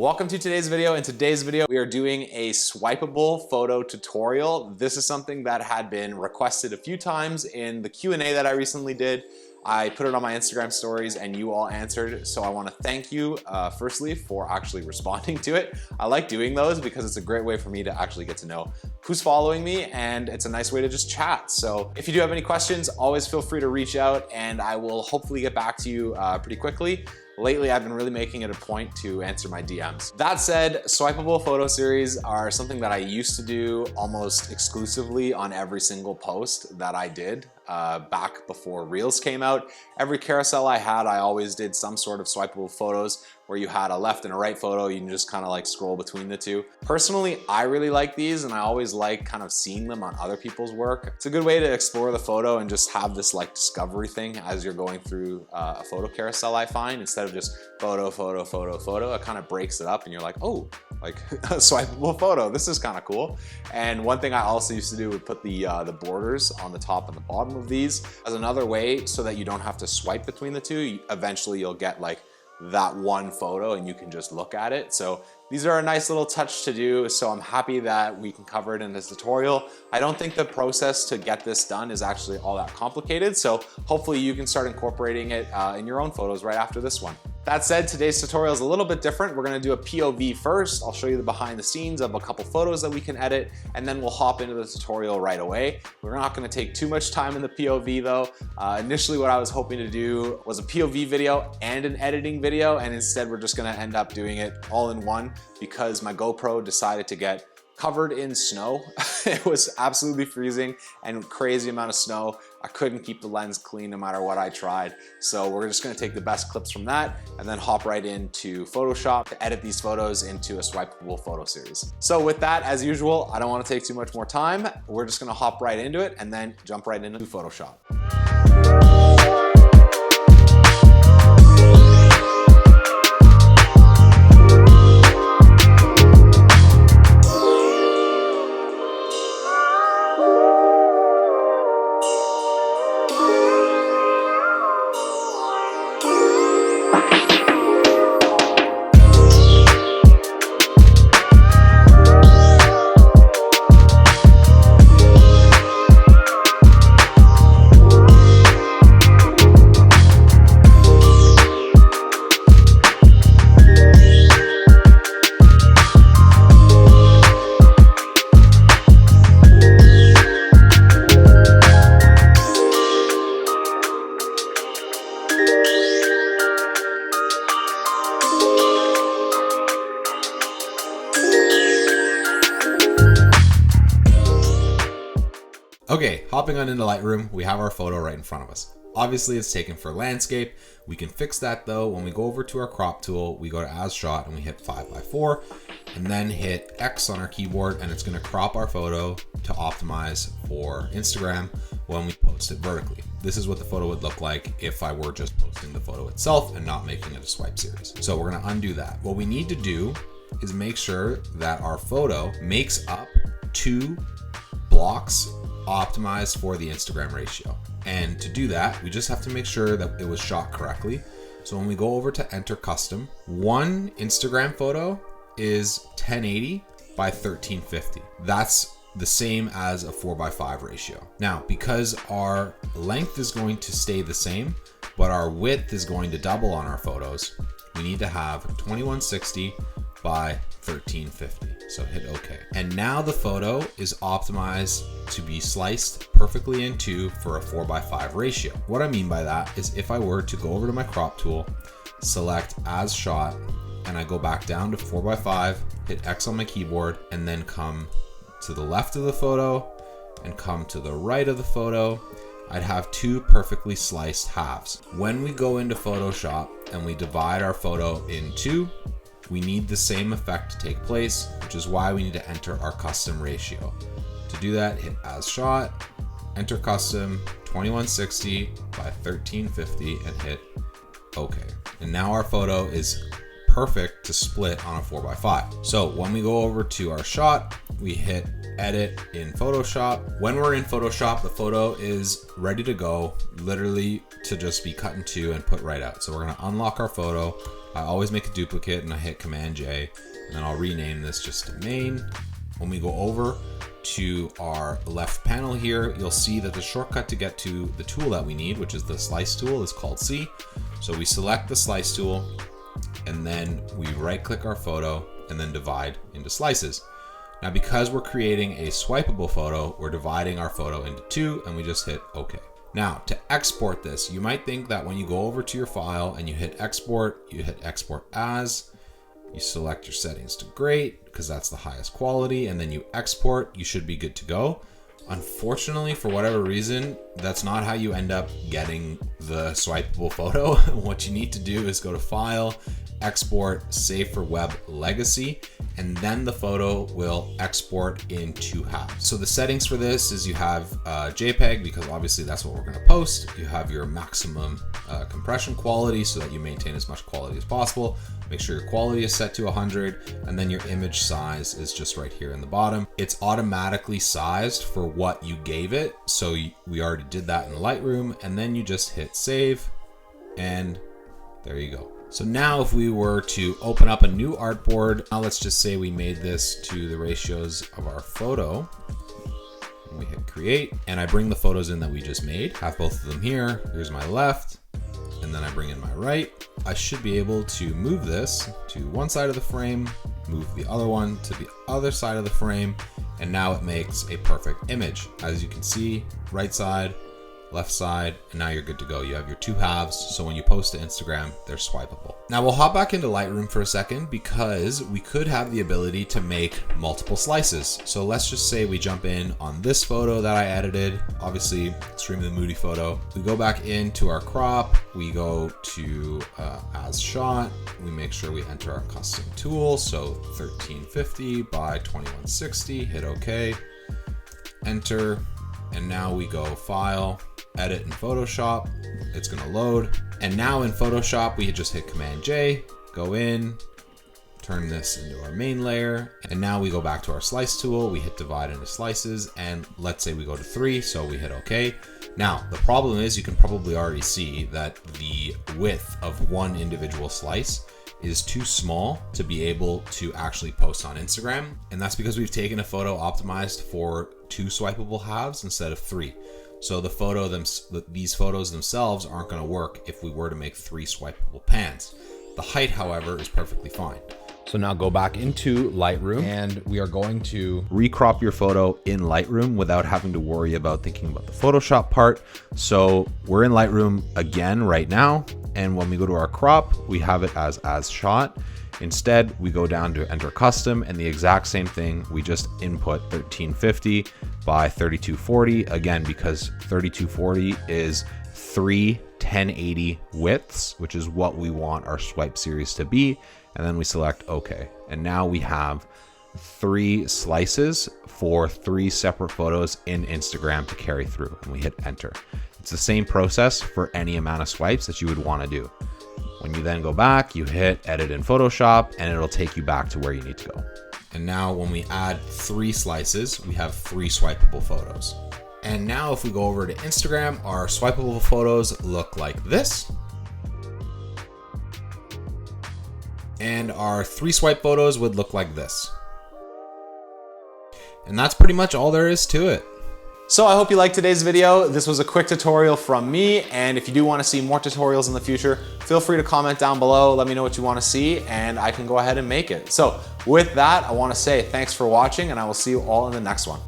Welcome to today's video. In today's video, we are doing a swipeable photo tutorial. This is something that had been requested a few times in the Q&A that I recently did. I put it on my Instagram stories and you all answered, so I want to thank you firstly for actually responding to it. I like doing those because it's a great way for me to actually get to know who's following me, and it's a nice way to just chat. So if you do have any questions, always feel free to reach out and I will hopefully get back to you pretty quickly. Lately, I've been really making it a point to answer my DMs. That said, swipeable photo series are something that I used to do almost exclusively on every single post that I did back before Reels came out. Every carousel I had, I always did some sort of swipeable photos where you had a left and a right photo. You can just kind of like scroll between the two. Personally, I really like these and I always like kind of seeing them on other people's work. It's a good way to explore the photo and just have this like discovery thing as you're going through a photo carousel, I find, instead of just photo, photo, photo, photo. It kind of breaks it up and you're like, oh, like a swipeable photo. This is kind of cool. And one thing I also used to do would put the borders on the top and the bottom of these as another way so that you don't have to swipe between the two. Eventually you'll get like that one photo and you can just look at it. So these are a nice little touch to do, so I'm happy that we can cover it in this tutorial. I don't think the process to get this done is actually all that complicated, so hopefully you can start incorporating it in your own photos right after this one. That said, today's tutorial is a little bit different. We're gonna do a POV first. I'll show you the behind the scenes of a couple photos that we can edit, and then we'll hop into the tutorial right away. We're not gonna take too much time in the POV though. Initially what I was hoping to do was a POV video and an editing video, and instead we're just gonna end up doing it all in one because my GoPro decided to get covered in snow. It was absolutely freezing and crazy amount of snow. I couldn't keep the lens clean no matter what I tried. So we're just gonna take the best clips from that and then hop right into Photoshop to edit these photos into a swipeable photo series. So with that, as usual, I don't wanna take too much more time. We're just gonna hop right into it and then jump right into Photoshop. Okay, hopping on into Lightroom, we have our photo right in front of us. Obviously it's taken for landscape. We can fix that though. When we go over to our crop tool, we go to as shot and we hit 5x4 and then hit X on our keyboard, and it's gonna crop our photo to optimize for Instagram when we post it vertically. This is what the photo would look like if I were just posting the photo itself and not making it a swipe series. So we're gonna undo that. What we need to do is make sure that our photo makes up 2 blocks optimized for the Instagram ratio. And to do that, we just have to make sure that it was shot correctly. So when we go over to enter custom, one Instagram photo is 1080 by 1350. That's the same as a 4:5 ratio. Now, because our length is going to stay the same, but our width is going to double on our photos, we need to have 2160 by 1350. So hit OK. And now the photo is optimized to be sliced perfectly in 2 for a 4:5 ratio. What I mean by that is if I were to go over to my crop tool, select as shot, and I go back down to 4:5, hit X on my keyboard, and then come to the left of the photo and come to the right of the photo, I'd have 2 perfectly sliced halves. When we go into Photoshop and we divide our photo in 2, we need the same effect to take place, which is why we need to enter our custom ratio. To do that, hit as shot, enter custom 2160 by 1350 and hit OK. And now our photo is perfect to split on a 4:5. So when we go over to our shot, we hit edit in Photoshop. When we're in Photoshop, the photo is ready to go, literally to just be cut in 2 and put right out. So we're gonna unlock our photo, I always make a duplicate and I hit Command J, and then I'll rename this just to main. When we go over to our left panel here, you'll see that the shortcut to get to the tool that we need, which is the slice tool, is called C. So we select the slice tool, and then we right click our photo and then divide into slices. Now, because we're creating a swipeable photo, we're dividing our photo into two, and we just hit OK. Now, to export this, you might think that when you go over to your file and you hit export, you hit export as, you select your settings to great because that's the highest quality, and then you export, you should be good to go. Unfortunately, for whatever reason, that's not how you end up getting the swipeable photo. What you need to do is go to File, Export, Save for Web Legacy, and then the photo will export in 2 halves. So the settings for this is you have JPEG, because obviously that's what we're going to post. You have your maximum compression quality so that you maintain as much quality as possible. Make sure your quality is set to 100, and then your image size is just right here in the bottom. It's automatically sized for what you gave it. So we already did that in Lightroom, and then you just hit save, and there you go. So now if we were to open up a new artboard, now let's just say we made this to the ratios of our photo. And we hit create, and I bring the photos in that we just made. Have both of them here. Here's my left, and then I bring in my right. I should be able to move this to one side of the frame, move the other one to the other side of the frame, and now it makes a perfect image. As you can see, right side, left side, and now you're good to go. You have your 2 halves, so when you post to Instagram, they're swipeable. Now we'll hop back into Lightroom for a second because we could have the ability to make multiple slices. So let's just say we jump in on this photo that I edited, obviously extremely moody photo. We go back into our crop, we go to as shot, we make sure we enter our custom tool, so 1350 by 2160, hit OK, enter, and now we go File, Edit in Photoshop, it's gonna load. And now in Photoshop, we just hit Command J, go in, turn this into our main layer. And now we go back to our slice tool, we hit divide into slices, and let's say we go to 3, so we hit OK. Now, the problem is you can probably already see that the width of one individual slice is too small to be able to actually post on Instagram. And that's because we've taken a photo optimized for 2 swipeable halves instead of 3. So these photos themselves aren't going to work if we were to make 3 swipeable pans. The height, however, is perfectly fine. So now go back into Lightroom, and we are going to recrop your photo in Lightroom without having to worry about thinking about the Photoshop part. So we're in Lightroom again right now, and when we go to our crop, we have it as shot. Instead, we go down to enter custom, and the exact same thing, we just input 1350 by 3240, again, because 3240 is 3 1080 widths, which is what we want our swipe series to be. And then we select OK. And now we have 3 slices for 3 separate photos in Instagram to carry through, and we hit enter. It's the same process for any amount of swipes that you would want to do. When you then go back, you hit edit in Photoshop, and it'll take you back to where you need to go. And now when we add 3 slices, we have 3 swipeable photos. And now if we go over to Instagram, our swipeable photos look like this. And our 3 swipe photos would look like this. And that's pretty much all there is to it. So I hope you liked today's video. This was a quick tutorial from me, and if you do want to see more tutorials in the future, feel free to comment down below, let me know what you want to see, and I can go ahead and make it. So with that, I want to say thanks for watching, and I will see you all in the next one.